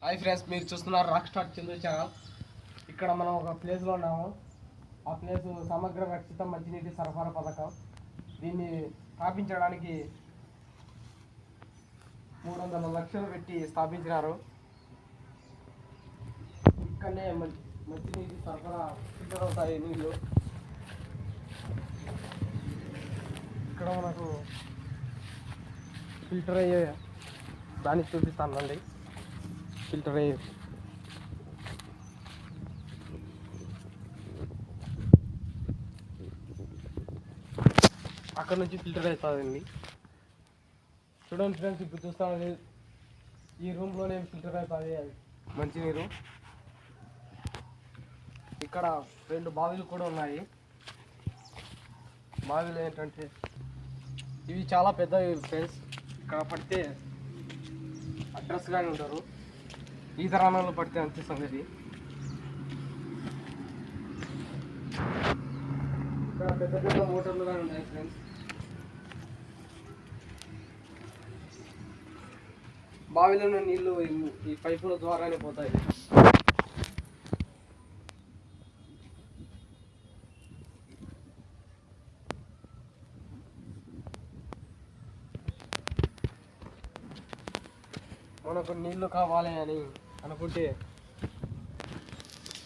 Hi friends, మీరు చూస్తున్నారు rock star Chandu channel. ఇక్కడ మనం ఒక ప్లేస్లో ఉన్నాము. ఆ ప్లేస్ సమగ్ర రక్షిత మంచినీటి సరఫరా పథకం. దీన్ని స్థాపించడానికి 300 లక్షలు పెట్టి స్థాపించినారు. ఇక్కడనే మంచినీటి సరఫరా ఫిల్టర్ అవుతాయి నీళ్ళు. ఇక్కడ మనకు ఫిల్టర్ అయ్యే దాన్ని చూపిస్తానండి. ఫిల్టర్ అయ్యే అక్కడ నుంచి ఫిల్టర్ అవుతుందండి. చూడండి ఫ్రెండ్స్, ఇప్పుడు చూస్తాను ఈ రూమ్లోనే ఫిల్టర్ అవుతుంది మంచినీరు. ఇక్కడ 2 బావిలు కూడా ఉన్నాయి. బావిలు ఏంటంటే ఇవి చాలా పెద్దవి ఫ్రెండ్స్. ఇక్కడ పడితే అడ్రస్ కానీ ఉంటారు. ఈ తరాణంలో పడితే అంతే సంగతి. ఇక్కడ పెద్ద పెద్ద మోటార్లు కానీ ఉన్నాయి ఫ్రెండ్స్. బావిలోని నీళ్ళు ఈ పైపుల ద్వారానే పోతాయి. మనకు నీళ్ళు కావాలి అని అనుకుంటే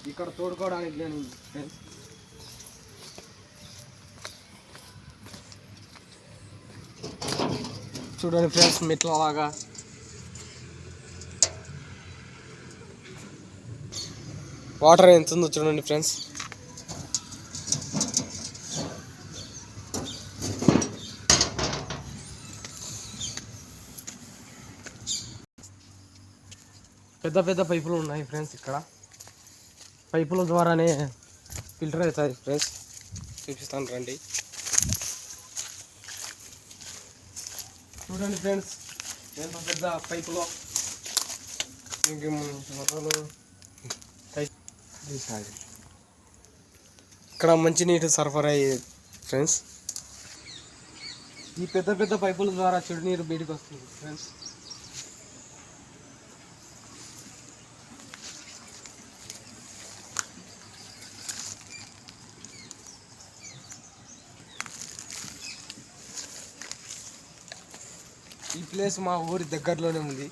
ఇక్కడ తోడుకోవడానికి కానీ ఫ్రెండ్స్ చూడండి ఫ్రెండ్స్, మెట్లలాగా వాటర్ ఎంత ఉందో చూడండి ఫ్రెండ్స్. పెద్ద పెద్ద పైపులు ఉన్నాయి ఫ్రెండ్స్. ఇక్కడ పైపుల ద్వారానే ఫిల్టర్ అవుతాయి ఫ్రెండ్స్. చూపిస్తాను రండి. చూడండి ఫ్రెండ్స్, ఎంత పెద్ద పైపులో ఇక్కడ మంచినీటి సరఫరా అయ్యేది ఫ్రెండ్స్. ఈ పెద్ద పెద్ద పైపుల ద్వారా చెడు నీరు బయటకు వస్తుంది ఫ్రెండ్స్. ఈ ప్లేస్ మా ఊరి దగ్గరలోనే ఉంది.